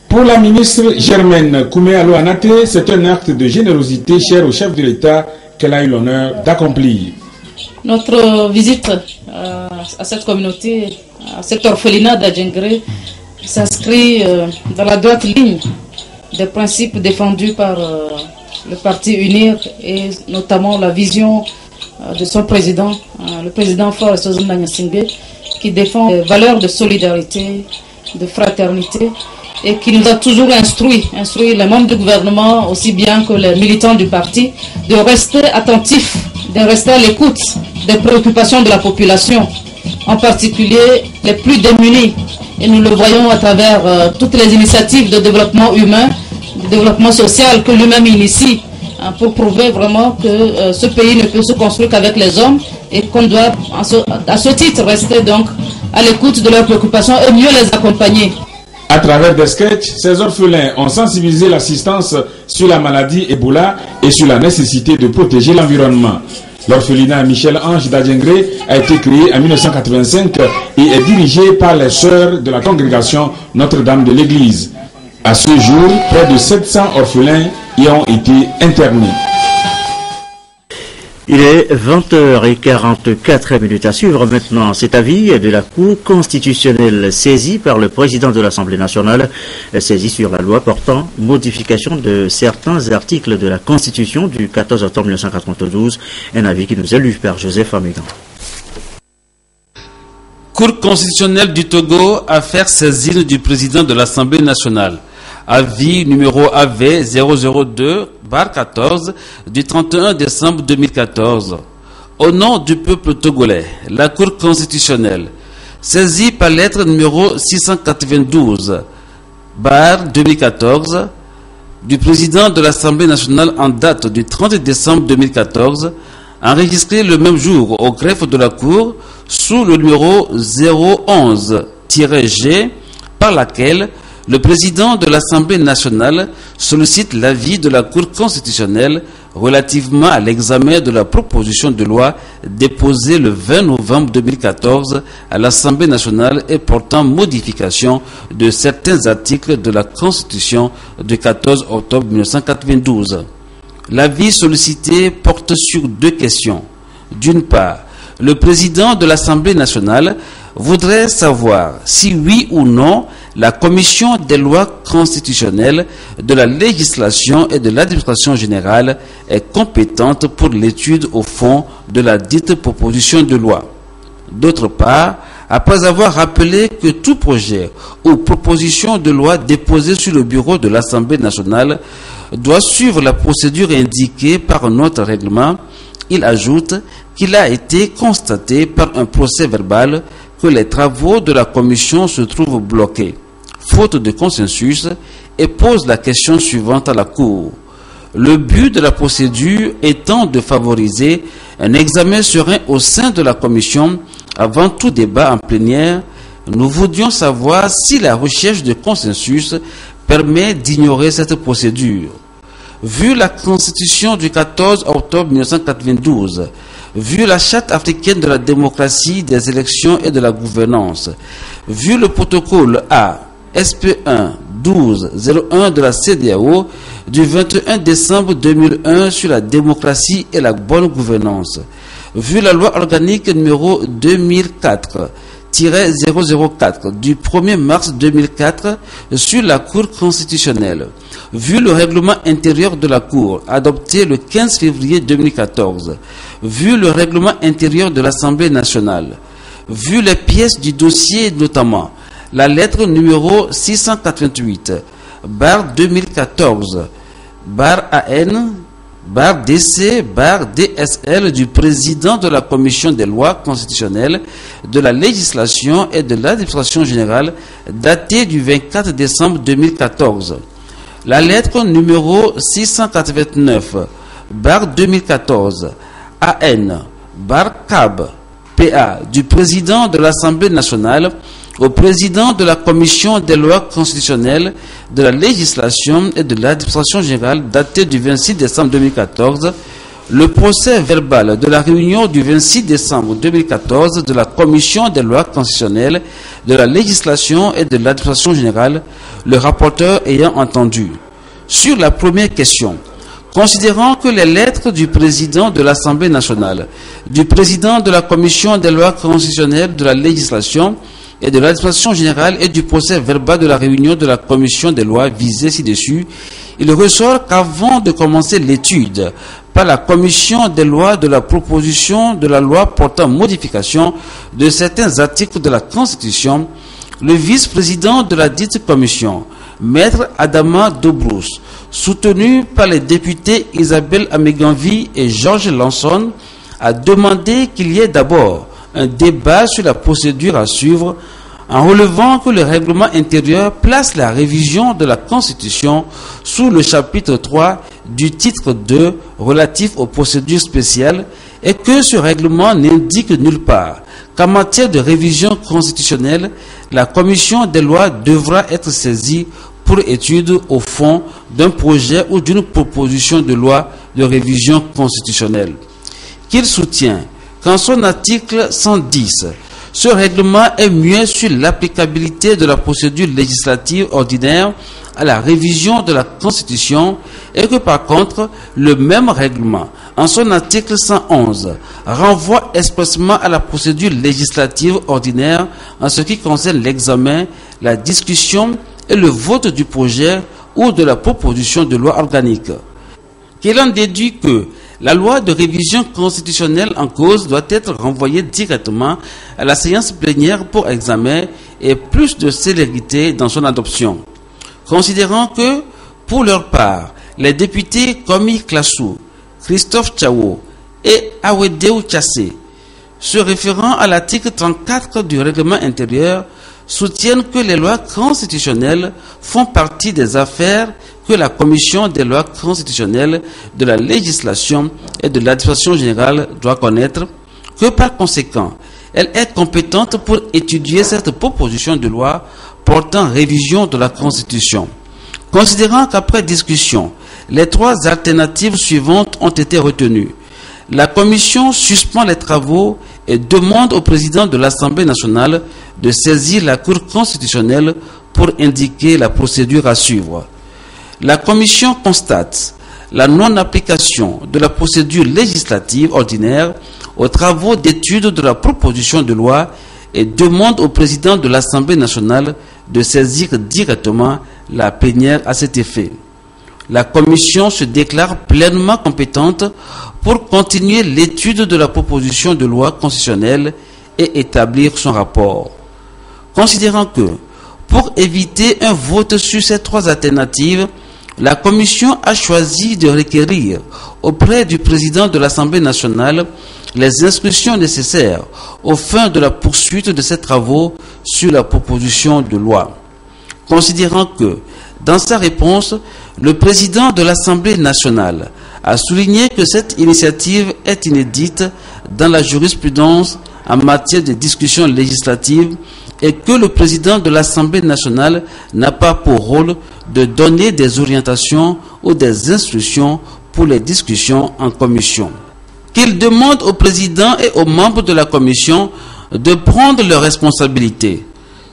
Pour la ministre Germaine Kouméalo Anaté, c'est un acte de générosité cher au chef de l'État qu'elle a eu l'honneur d'accomplir. Notre visite à cette communauté, à cet orphelinat d'Adjengré, s'inscrit dans la droite ligne des principes défendus par le parti Unir et notamment la vision de son président, le président Faure Sozomna Nyasingbe, qui défend les valeurs de solidarité, de fraternité et qui nous a toujours instruit les membres du gouvernement aussi bien que les militants du parti de rester attentifs, de rester à l'écoute des préoccupations de la population, en particulier les plus démunis. Et nous le voyons à travers toutes les initiatives de développement humain, de développement social que lui-même initie pour prouver vraiment que ce pays ne peut se construire qu'avec les hommes et qu'on doit à ce titre rester donc à l'écoute de leurs préoccupations et mieux les accompagner. À travers des sketchs, ces orphelins ont sensibilisé l'assistance sur la maladie Ebola et sur la nécessité de protéger l'environnement. L'orphelinat Michel Ange d'Adjengré a été créé en 1985 et est dirigé par les sœurs de la congrégation Notre-Dame de l'Église. À ce jour, près de 700 orphelins y ont été internés. Il est 20h44 à suivre maintenant cet avis de la Cour constitutionnelle saisie par le président de l'Assemblée nationale, saisie sur la loi portant modification de certains articles de la Constitution du 14 octobre 1992, un avis qui nous est lu par Joseph Amégan. Cour constitutionnelle du Togo, affaire saisine du président de l'Assemblée nationale. Avis numéro AV 002/14 du 31 décembre 2014. Au nom du peuple togolais, la Cour constitutionnelle, saisie par lettre numéro 692/2014 du président de l'Assemblée nationale en date du 30 décembre 2014, enregistrée le même jour au greffe de la Cour sous le numéro 011-G, par laquelle le président de l'Assemblée nationale sollicite l'avis de la Cour constitutionnelle relativement à l'examen de la proposition de loi déposée le 20 novembre 2014 à l'Assemblée nationale et portant modification de certains articles de la Constitution du 14 octobre 1992. L'avis sollicité porte sur deux questions. D'une part, le président de l'Assemblée nationale voudrait savoir si oui ou non la Commission des lois constitutionnelles, de la législation et de l'administration générale est compétente pour l'étude au fond de la dite proposition de loi. D'autre part, après avoir rappelé que tout projet ou proposition de loi déposé sur le bureau de l'Assemblée nationale doit suivre la procédure indiquée par notre règlement, il ajoute qu'il a été constaté par un procès verbal que les travaux de la commission se trouvent bloqués, faute de consensus, et pose la question suivante à la Cour. Le but de la procédure étant de favoriser un examen serein au sein de la commission avant tout débat en plénière, nous voudrions savoir si la recherche de consensus permet d'ignorer cette procédure. Vu la Constitution du 14 octobre 1992, vu la Charte africaine de la démocratie, des élections et de la gouvernance, vu le protocole A, SP1 1201 de la CEDEAO du 21 décembre 2001 sur la démocratie et la bonne gouvernance, vu la loi organique numéro 2004-004 du 1er mars 2004 sur la Cour constitutionnelle, vu le règlement intérieur de la Cour adopté le 15 février 2014, vu le règlement intérieur de l'Assemblée nationale, vu les pièces du dossier, notamment la lettre numéro 688/AN/DC/DSL du président de la Commission des lois constitutionnelles, de la législation et de l'administration générale datée du 24 décembre 2014. La lettre numéro 689/2014 AN/CAB-PA du président de l'Assemblée nationale au président de la Commission des lois constitutionnelles, de la législation et de l'administration générale datée du 26 décembre 2014, le procès verbal de la réunion du 26 décembre 2014 de la Commission des lois constitutionnelles, de la législation et de l'administration générale, le rapporteur ayant entendu. Sur la première question, considérant que les lettres du président de l'Assemblée nationale, du président de la Commission des lois constitutionnelles, de la législation et de l'administration générale et du procès verbal de la réunion de la commission des lois visée ci-dessus, il ressort qu'avant de commencer l'étude par la commission des lois de la proposition de la loi portant modification de certains articles de la Constitution, le vice-président de la dite commission, Maître Adama Dobrousse, soutenu par les députés Isabelle Ameganvi et Georges Lanson, a demandé qu'il y ait d'abord un débat sur la procédure à suivre en relevant que le règlement intérieur place la révision de la Constitution sous le chapitre 3 du titre 2 relatif aux procédures spéciales et que ce règlement n'indique nulle part qu'en matière de révision constitutionnelle, la commission des lois devra être saisie pour étude au fond d'un projet ou d'une proposition de loi de révision constitutionnelle. Qu'il soutient qu'en son article 110, ce règlement est muet sur l'applicabilité de la procédure législative ordinaire à la révision de la Constitution et que par contre, le même règlement, en son article 111, renvoie expressément à la procédure législative ordinaire en ce qui concerne l'examen, la discussion et le vote du projet ou de la proposition de loi organique. Qu'il en déduit que la loi de révision constitutionnelle en cause doit être renvoyée directement à la séance plénière pour examen et plus de célérité dans son adoption. Considérant que, pour leur part, les députés Komi Klassou, Christophe Tchao et Awedeu Tchassé, se référant à l'article 34 du règlement intérieur, soutiennent que les lois constitutionnelles font partie des affaires que la Commission des lois constitutionnelles, de la législation et de l'administration générale doit connaître, que par conséquent, elle est compétente pour étudier cette proposition de loi portant révision de la Constitution. Considérant qu'après discussion, les 3 alternatives suivantes ont été retenues, la Commission suspend les travaux et demande au président de l'Assemblée nationale de saisir la Cour constitutionnelle pour indiquer la procédure à suivre. La Commission constate la non-application de la procédure législative ordinaire aux travaux d'étude de la proposition de loi et demande au président de l'Assemblée nationale de saisir directement la plénière à cet effet. La Commission se déclare pleinement compétente pour continuer l'étude de la proposition de loi constitutionnelle et établir son rapport. Considérant que, pour éviter un vote sur ces 3 alternatives, la Commission a choisi de requérir auprès du président de l'Assemblée nationale les instructions nécessaires aux fins de la poursuite de ces travaux sur la proposition de loi. Considérant que, dans sa réponse, le président de l'Assemblée nationale a souligné que cette initiative est inédite dans la jurisprudence en matière de discussion législative et que le président de l'Assemblée nationale n'a pas pour rôle de donner des orientations ou des instructions pour les discussions en commission. Qu'il demande au président et aux membres de la commission de prendre leurs responsabilités,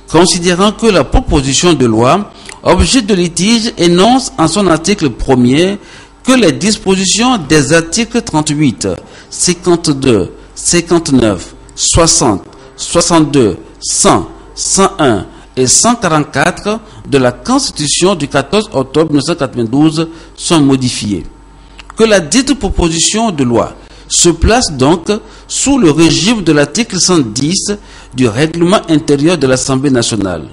considérant que la proposition de loi, objet de litige, énonce en son article 1er que les dispositions des articles 38, 52, 59, 60, 62, 100, 101 et 144 de la Constitution du 14 octobre 1992 sont modifiées. Que la dite proposition de loi se place donc sous le régime de l'article 110 du règlement intérieur de l'Assemblée nationale.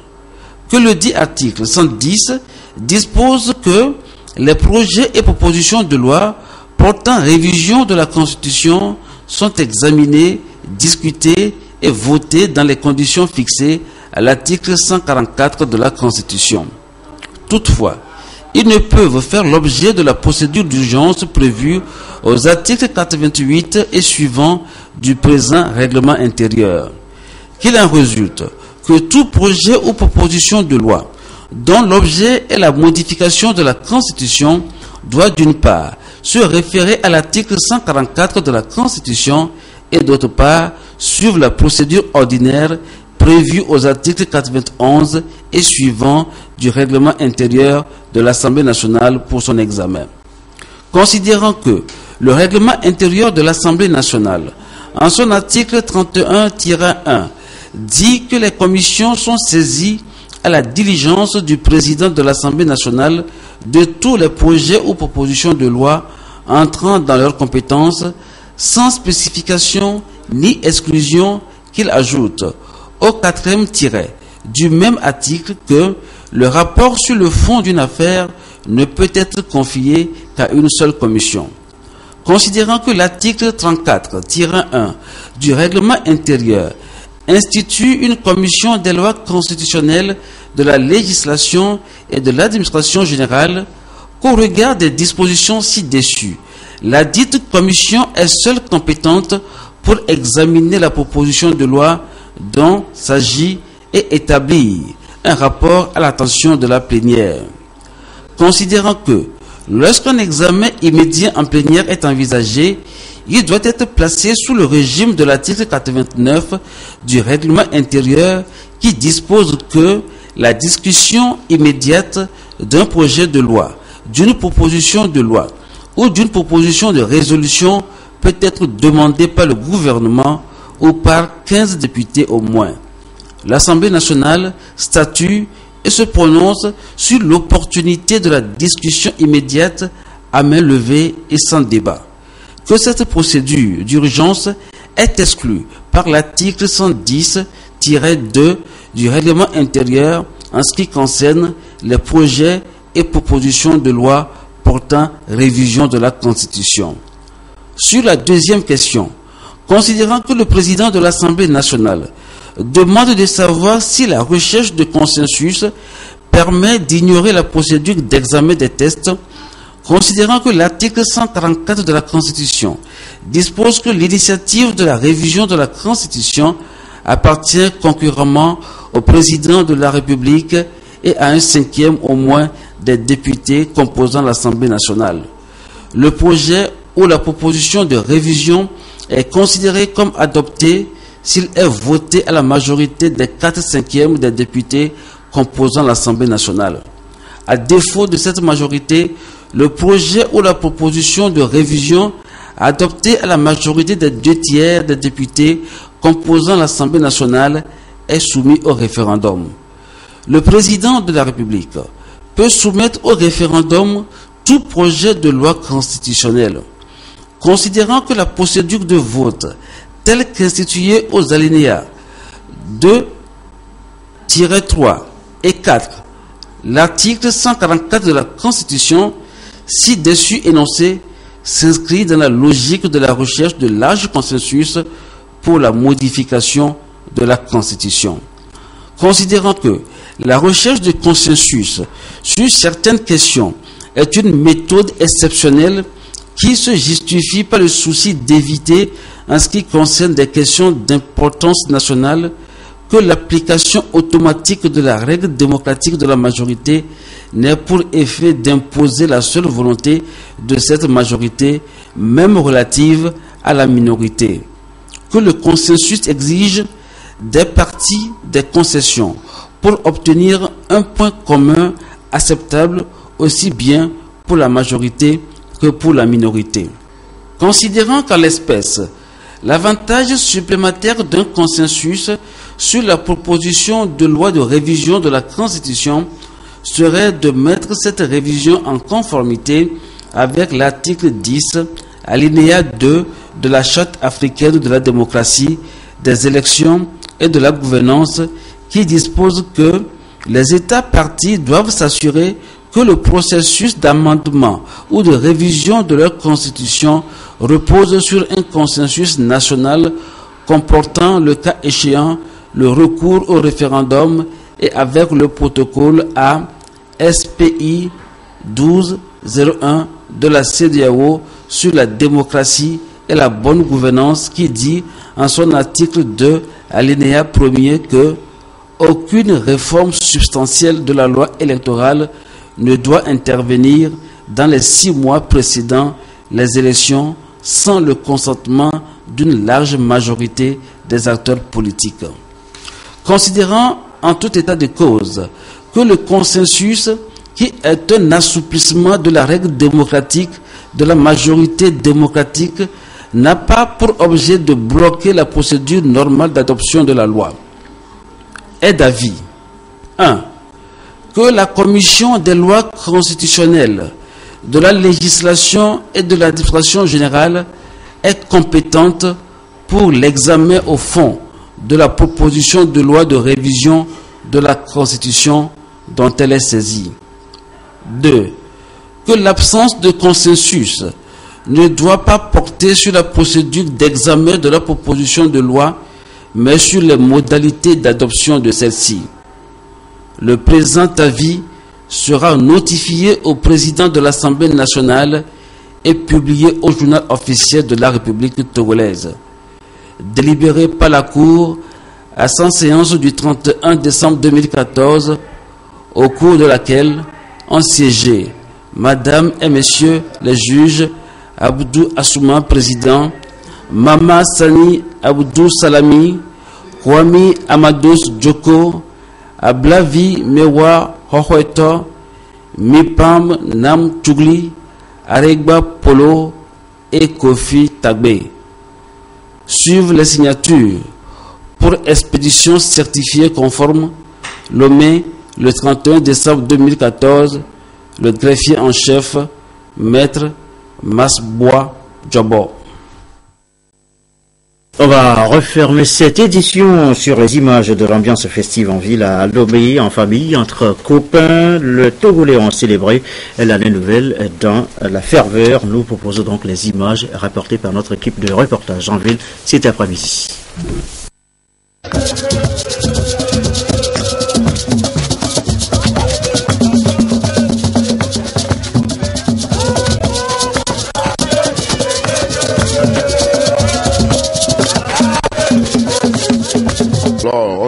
Que le dit article 110 dispose que les projets et propositions de loi portant révision de la Constitution sont examinés, discutés et votés dans les conditions fixées à l'article 144 de la Constitution. Toutefois, ils ne peuvent faire l'objet de la procédure d'urgence prévue aux articles 88 et suivants du présent règlement intérieur. Qu'il en résulte que tout projet ou proposition de loi dont l'objet est la modification de la Constitution doit d'une part se référer à l'article 144 de la Constitution et d'autre part suivre la procédure ordinaire prévue aux articles 91 et suivants du règlement intérieur de l'Assemblée nationale pour son examen. Considérant que le règlement intérieur de l'Assemblée nationale, en son article 31-1, dit que les commissions sont saisies à la diligence du président de l'Assemblée nationale de tous les projets ou propositions de loi entrant dans leurs compétences, sans spécification ni exclusion, qu'il ajoute au 4e tiret du même article que le rapport sur le fond d'une affaire ne peut être confié qu'à une seule commission. Considérant que l'article 34-1 du règlement intérieur institue une commission des lois constitutionnelles, de la législation et de l'administration générale, qu'au regard des dispositions ci-dessus, la dite commission est seule compétente pour examiner la proposition de loi dont s'agit et établir un rapport à l'attention de la plénière. Considérant que lorsqu'un examen immédiat en plénière est envisagé, il doit être placé sous le régime de l'article 89 du règlement intérieur qui dispose que la discussion immédiate d'un projet de loi, d'une proposition de loi ou d'une proposition de résolution peut être demandée par le gouvernement ou par 15 députés au moins. L'Assemblée nationale statue et se prononce sur l'opportunité de la discussion immédiate à main levée et sans débat. Que cette procédure d'urgence est exclue par l'article 110-2 du règlement intérieur en ce qui concerne les projets et propositions de loi portant révision de la Constitution. Sur la deuxième question, considérant que le président de l'Assemblée nationale demande de savoir si la recherche de consensus permet d'ignorer la procédure d'examen des tests, considérant que l'article 144 de la Constitution dispose que l'initiative de la révision de la Constitution appartient concurremment au président de la République et à un cinquième au moins des députés composant l'Assemblée nationale. Le projet ou la proposition de révision est considéré comme adopté s'il est voté à la majorité des 4/5 des députés composant l'Assemblée nationale. À défaut de cette majorité, le projet ou la proposition de révision adopté à la majorité des 2/3 des députés composant l'Assemblée nationale est soumis au référendum. Le président de la République peut soumettre au référendum tout projet de loi constitutionnelle. Considérant que la procédure de vote telle qu'instituée aux alinéas 2-3 et 4, l'article 144 de la Constitution, ci-dessus énoncé, s'inscrit dans la logique de la recherche de large consensus pour la modification de la Constitution. Considérant que la recherche de consensus sur certaines questions est une méthode exceptionnelle qui se justifie par le souci d'éviter, en ce qui concerne des questions d'importance nationale, que l'application automatique de la règle démocratique de la majorité n'ait pour effet d'imposer la seule volonté de cette majorité, même relative à la minorité. Que le consensus exige des parties des concessions pour obtenir un point commun acceptable aussi bien pour la majorité que pour la minorité. Considérant qu'en l'espèce, l'avantage supplémentaire d'un consensus sur la proposition de loi de révision de la Constitution serait de mettre cette révision en conformité avec l'article 10, alinéa 2 de la Charte africaine de la démocratie, des élections et de la gouvernance, qui dispose que les États partis doivent s'assurer que le processus d'amendement ou de révision de leur constitution repose sur un consensus national comportant, le cas échéant, le recours au référendum et avec le protocole à SPI 1201 de la CEDEAO sur la démocratie et la bonne gouvernance, qui dit en son article 2, alinéa 1er, que aucune réforme substantielle de la loi électorale ne doit intervenir dans les 6 mois précédant les élections sans le consentement d'une large majorité des acteurs politiques. Considérant en tout état de cause que le consensus, qui est un assouplissement de la règle démocratique de la majorité démocratique, n'a pas pour objet de bloquer la procédure normale d'adoption de la loi, est d'avis 1. Que la commission des lois constitutionnelles, de la législation et de l'administration générale est compétente pour l'examen au fond de la proposition de loi de révision de la Constitution dont elle est saisie. 2. Que l'absence de consensus ne doit pas porter sur la procédure d'examen de la proposition de loi, mais sur les modalités d'adoption de celle-ci. Le présent avis sera notifié au président de l'Assemblée nationale et publié au journal officiel de la République togolaise. Délibéré par la Cour à sa séance du 31 décembre 2014, au cours de laquelle ont siégé Madame et Messieurs les juges Abdou Assouma, président, Mama Sani Abdou Salami, Kwame Amadou Djoko, Ablavi Mewa Hohoeto, Mipam Nam Tchougli, Aregba Polo et Kofi Tagbe. Suivent les signatures pour expédition certifiée conforme, Lomé, le 31 décembre 2014, le greffier en chef, Maître Masbois Djobo. On va refermer cette édition sur les images de l'ambiance festive en ville à Lomé, en famille, entre copains. Le Togolais ont célébré l'année nouvelle dans la ferveur. Nous proposons donc les images rapportées par notre équipe de reportage en ville cet après-midi.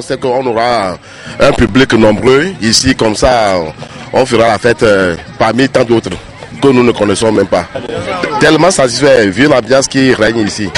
sait qu'on aura un public nombreux ici, comme ça on fera la fête parmi tant d'autres que nous ne connaissons même pas. Tellement satisfait vu l'ambiance qui règne ici.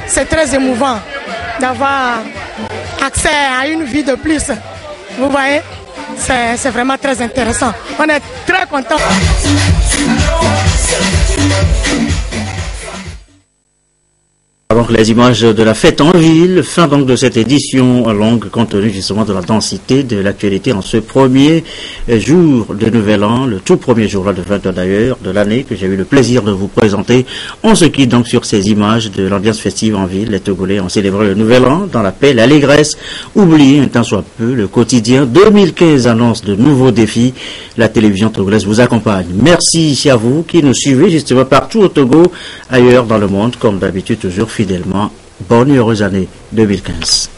C'est très émouvant d'avoir accès à une vie de plus. Vous voyez, c'est vraiment très intéressant. On est très contents. Donc les images de la fête en ville, fin donc de cette édition longue compte tenu justement de la densité de l'actualité en ce premier jour de Nouvel An, le tout premier jour là de 20 d'ailleurs de l'année que j'ai eu le plaisir de vous présenter. On se quitte donc sur ces images de l'ambiance festive en ville. Les Togolais ont célébré le Nouvel An dans la paix, l'allégresse, oubliez un tant soit peu le quotidien. 2015 annonce de nouveaux défis. La télévision togolaise vous accompagne. Merci à vous qui nous suivez justement partout au Togo, ailleurs dans le monde, comme d'habitude toujours fidèlement. Bonne et heureuse année 2015.